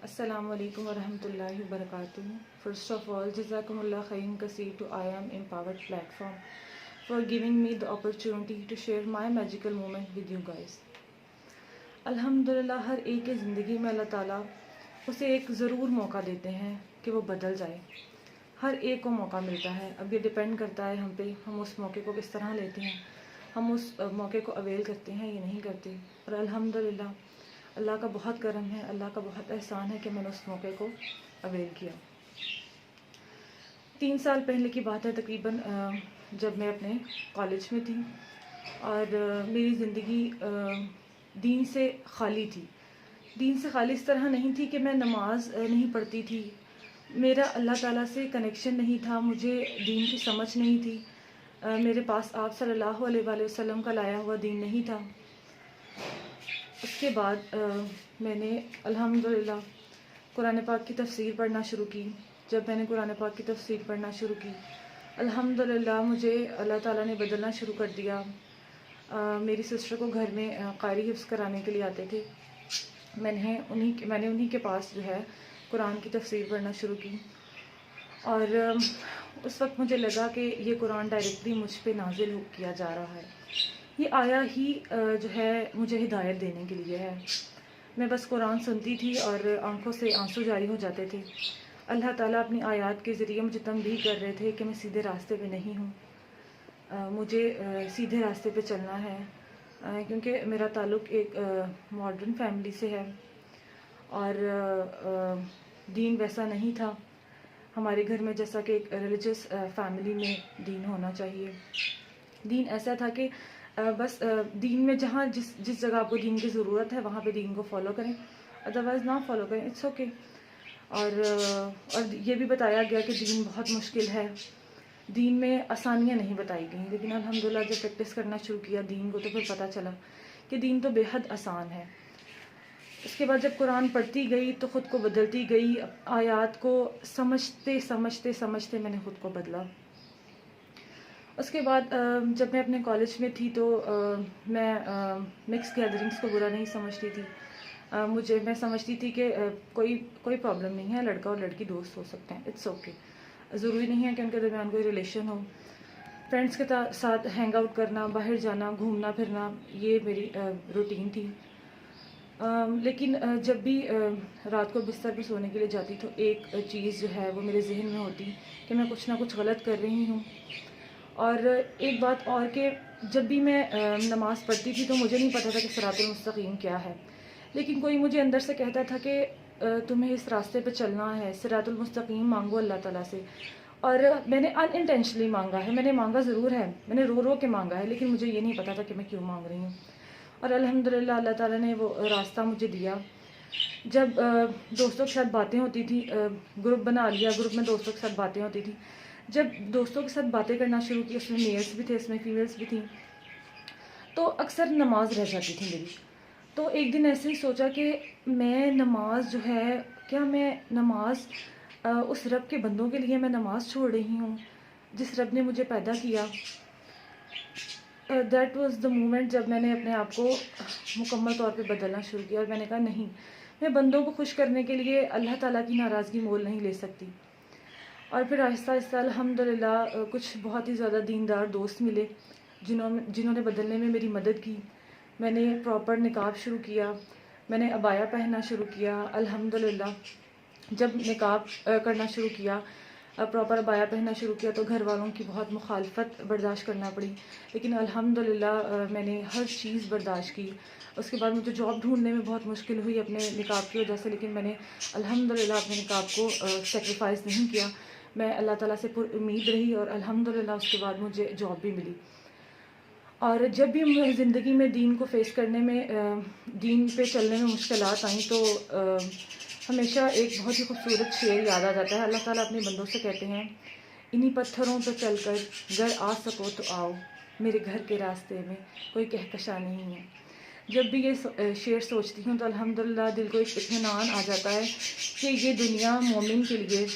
السلام علیکم ورحمۃ اللہ وبرکاتہ. First of all, جزاکم اللہ خیر کثیر to I Am Empowered platform for giving me the opportunity to share my magical moment with you guys. الحمدللہ ہر ایک کی زندگی میں اللہ تعالیٰ اسے ایک ضرور موقع دیتے ہیں کہ وہ بدل جائے. ہر ایک کو موقع ملتا ہے. اب یہ ڈپینڈ کرتا ہے ہم پہ، ہم اس موقع کو کس طرح لیتے ہیں، ہم اس موقع کو اویل کرتے ہیں یا نہیں کرتے. اور الحمدللہ اللہ کا بہت کرم ہے، اللہ کا بہت احسان ہے کہ میں نے اس موقع کو اویل کیا. 3 سال پہلے کی بات ہے تقریباً، جب میں اپنے کالج میں تھی اور میری زندگی دین سے خالی تھی. دین سے خالی اس طرح نہیں تھی کہ میں نماز نہیں پڑھتی تھی، میرا اللہ تعالیٰ سے کنیکشن نہیں تھا، مجھے دین کی سمجھ نہیں تھی، میرے پاس آپ صلی اللہ علیہ وآلہ وسلم کا لایا ہوا دین نہیں تھا. اس کے بعد میں نے الحمدللہ قرآن پاک کی تفسیر پڑھنا شروع کی. جب میں نے قرآن پاک کی تفسیر پڑھنا شروع کی، الحمدللہ مجھے اللہ تعالیٰ نے بدلنا شروع کر دیا. میری سسٹر کو گھر میں قاری حفظ کرانے کے لیے آتے تھے. میں نے انہی کے پاس جو ہے قرآن کی تفسیر پڑھنا شروع کی. اور اس وقت مجھے لگا کہ یہ قرآن ڈائریکٹلی مجھ پہ نازل کیا جا رہا ہے، یہ آیا ہی جو ہے مجھے ہدایت دینے کے لیے ہے. میں بس قرآن سنتی تھی اور آنکھوں سے آنسو جاری ہو جاتے تھے. اللہ تعالیٰ اپنی آیات کے ذریعے مجھے تنبیہ کر رہے تھے کہ میں سیدھے راستے پہ نہیں ہوں، مجھے سیدھے راستے پہ چلنا ہے. کیونکہ میرا تعلق ایک ماڈرن فیملی سے ہے اور دین ویسا نہیں تھا ہمارے گھر میں جیسا کہ ایک ریلیجس فیملی میں دین ہونا چاہیے. دین ایسا تھا کہ بس دین میں جہاں جس جگہ آپ کو دین کی ضرورت ہے وہاں پہ دین کو فالو کریں، ادروائز نہ فالو کریں، اٹس اوکے. اور یہ بھی بتایا گیا کہ دین بہت مشکل ہے، دین میں آسانیاں نہیں بتائی گئیں. لیکن الحمدللہ جب پریکٹس کرنا شروع کیا دین کو تو پھر پتہ چلا کہ دین تو بے حد آسان ہے. اس کے بعد جب قرآن پڑھتی گئی تو خود کو بدلتی گئی. آیات کو سمجھتے میں نے خود کو بدلا. اس کے بعد جب میں اپنے کالج میں تھی تو میں مکس گیدرنگس کو برا نہیں سمجھتی تھی. میں سمجھتی تھی کہ کوئی پرابلم نہیں ہے، لڑکا اور لڑکی دوست ہو سکتے ہیں، اٹس اوکے. ضروری نہیں ہے کہ ان کے درمیان کوئی ریلیشن ہو. فرینڈس کے ساتھ ہینگ آؤٹ کرنا، باہر جانا، گھومنا پھرنا، یہ میری روٹین تھی. لیکن جب بھی رات کو بستر پہ سونے کے لیے جاتی تو ایک چیز جو ہے وہ میرے ذہن میں ہوتی کہ میں کچھ نہ کچھ غلط کر رہی ہوں. اور ایک بات اور کہ جب بھی میں نماز پڑھتی تھی تو مجھے نہیں پتہ تھا کہ صراط المستقیم کیا ہے، لیکن کوئی مجھے اندر سے کہتا تھا کہ تمہیں اس راستے پہ چلنا ہے، صراط المستقیم مانگو اللہ تعالیٰ سے. اور میں نے ان انٹینشنلی مانگا ہے، میں نے مانگا ضرور ہے، میں نے رو کے مانگا ہے، لیکن مجھے یہ نہیں پتا تھا کہ میں کیوں مانگ رہی ہوں. اور الحمدللہ اللہ تعالیٰ نے وہ راستہ مجھے دیا. جب دوستوں کے ساتھ باتیں ہوتی تھی، گروپ بنا لیا، گروپ میں دوستوں کے ساتھ باتیں ہوتی تھی. جب دوستوں کے ساتھ باتیں کرنا شروع کی، اس میں میلس بھی تھے، اس میں فیمیلس بھی تھیں، تو اکثر نماز رہ جاتی تھی میری. تو ایک دن ایسے ہی سوچا کہ میں نماز جو ہے، کیا میں نماز اس رب کے بندوں کے لیے میں نماز چھوڑ رہی ہوں جس رب نے مجھے پیدا کیا. دیٹ واز دا مومنٹ جب میں نے اپنے آپ کو مکمل طور پہ بدلنا شروع کیا. اور میں نے کہا نہیں، میں بندوں کو خوش کرنے کے لیے اللہ تعالیٰ کی ناراضگی مول نہیں لے سکتی. اور پھر آہستہ آہستہ الحمدللہ کچھ بہت ہی زیادہ دیندار دوست ملے جنہوں نے بدلنے میں میری مدد کی. میں نے پراپر نقاب شروع کیا، میں نے عبایا پہننا شروع کیا. الحمدللہ جب نقاب کرنا شروع کیا، پراپر عبایا پہننا شروع کیا تو گھر والوں کی بہت مخالفت برداشت کرنا پڑی، لیکن الحمدللہ میں نے ہر چیز برداشت کی. اس کے بعد مجھے جاب ڈھونڈنے میں بہت مشکل ہوئی اپنے نقاب کی وجہ سے، لیکن میں نے الحمدللہ اپنے نقاب کو سیکریفائز نہیں کیا. میں اللہ تعالیٰ سے پر امید رہی اور الحمدللہ اس کے بعد مجھے جاب بھی ملی. اور جب بھی مجھے زندگی میں دین کو فیس کرنے میں، دین پہ چلنے میں مشکلات آئیں تو ہمیشہ ایک بہت ہی خوبصورت شعر یاد آ جاتا ہے. اللہ تعالیٰ اپنے بندوں سے کہتے ہیں، انہی پتھروں پہ چل کر گر آ سکو تو آؤ، میرے گھر کے راستے میں کوئی کہکشاں نہیں ہے. جب بھی یہ شعر سوچتی ہوں تو الحمدللہ دل کو ایک اطمینان آ جاتا ہے کہ یہ دنیا مومن کے لیے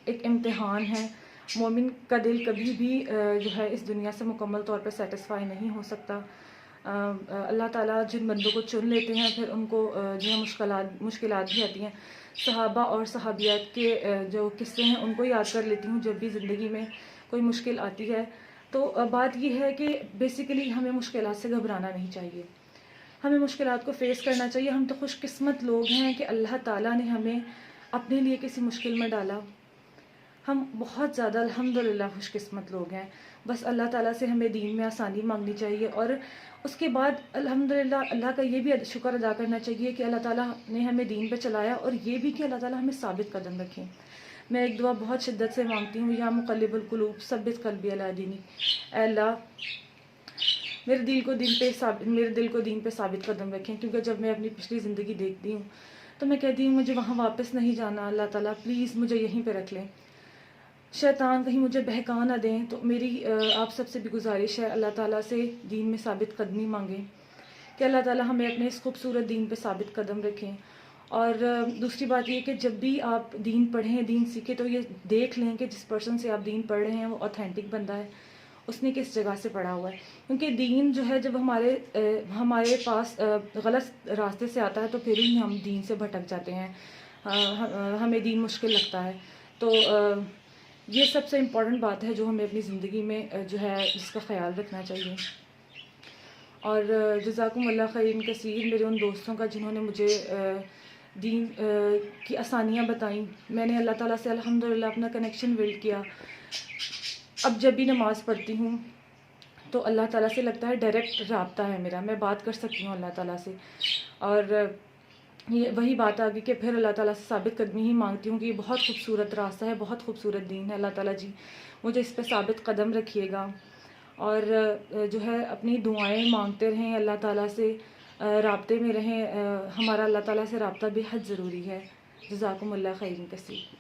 ایک امتحان ہے. مومن کا دل کبھی بھی جو ہے اس دنیا سے مکمل طور پر سیٹسفائی نہیں ہو سکتا. اللہ تعالیٰ جن بندوں کو چن لیتے ہیں پھر ان کو جو ہے مشکلات بھی آتی ہیں. صحابہ اور صحابیات کے جو قصے ہیں ان کو یاد کر لیتی ہوں جب بھی زندگی میں کوئی مشکل آتی ہے. تو بات یہ ہے کہ بیسیکلی ہمیں مشکلات سے گھبرانا نہیں چاہیے, ہمیں مشکلات کو فیس کرنا چاہیے. ہم تو خوش قسمت لوگ ہیں کہ اللہ تعالیٰ نے ہمیں اپنے لیے کسی مشکل میں ڈالا. ہم بہت زیادہ الحمدللہ خوش قسمت لوگ ہیں. بس اللہ تعالیٰ سے ہمیں دین میں آسانی مانگنی چاہیے, اور اس کے بعد الحمدللہ اللہ کا یہ بھی شکر ادا کرنا چاہیے کہ اللہ تعالیٰ نے ہمیں دین پہ چلایا, اور یہ بھی کہ اللہ تعالیٰ ہمیں ثابت قدم رکھیں. میں ایک دعا بہت شدت سے مانگتی ہوں, یا مقلب القلوب ثبت قلبی علی دینک. اے اللہ میرے دل کو دین پہ ثابت قدم رکھیں, کیونکہ جب میں اپنی پچھلی زندگی دیکھتی ہوں تو میں کہتی ہوں مجھے وہاں واپس نہیں جانا. اللہ تعالیٰ پلیز مجھے یہیں پہ رکھ لیں, شیطان کہیں مجھے بہکا نہ دیں. تو میری آپ سب سے بھی گزارش ہے, اللہ تعالیٰ سے دین میں ثابت قدمی مانگیں کہ اللہ تعالیٰ ہمیں اپنے اس خوبصورت دین پہ ثابت قدم رکھیں. اور دوسری بات یہ کہ جب بھی آپ دین پڑھیں, دین سیکھیں, تو یہ دیکھ لیں کہ جس پرسن سے آپ دین پڑھ رہے ہیں وہ اوتھینٹک بندہ ہے, اس نے کس جگہ سے پڑھا ہوا ہے. کیونکہ دین جو ہے جب ہمارے پاس غلط راستے سے آتا ہے تو پھر ہی ہم دین سے بھٹک جاتے ہیں, ہمیں دین مشکل لگتا ہے. تو یہ سب سے امپورٹنٹ بات ہے جو ہمیں اپنی زندگی میں جو ہے اس کا خیال رکھنا چاہیے. اور جزاکم اللہ خیر کثیر میرے ان دوستوں کا جنہوں نے مجھے دین کی آسانیاں بتائیں. میں نے اللہ تعالیٰ سے الحمدللہ اپنا کنیکشن بلڈ کیا. اب جب بھی نماز پڑھتی ہوں تو اللہ تعالیٰ سے لگتا ہے ڈائریکٹ رابطہ ہے میرا, میں بات کر سکتی ہوں اللہ تعالیٰ سے. اور یہ وہی بات آ گئی کہ پھر اللہ تعالیٰ سے ثابت قدمی ہی مانگتی ہوں کہ یہ بہت خوبصورت راستہ ہے, بہت خوبصورت دین ہے. اللہ تعالیٰ جی مجھے اس پہ ثابت قدم رکھیے گا, اور جو ہے اپنی دعائیں مانگتے رہیں, اللہ تعالیٰ سے رابطے میں رہیں. ہمارا اللہ تعالیٰ سے رابطہ بے حد ضروری ہے. جزاکم اللہ خیر کثیر.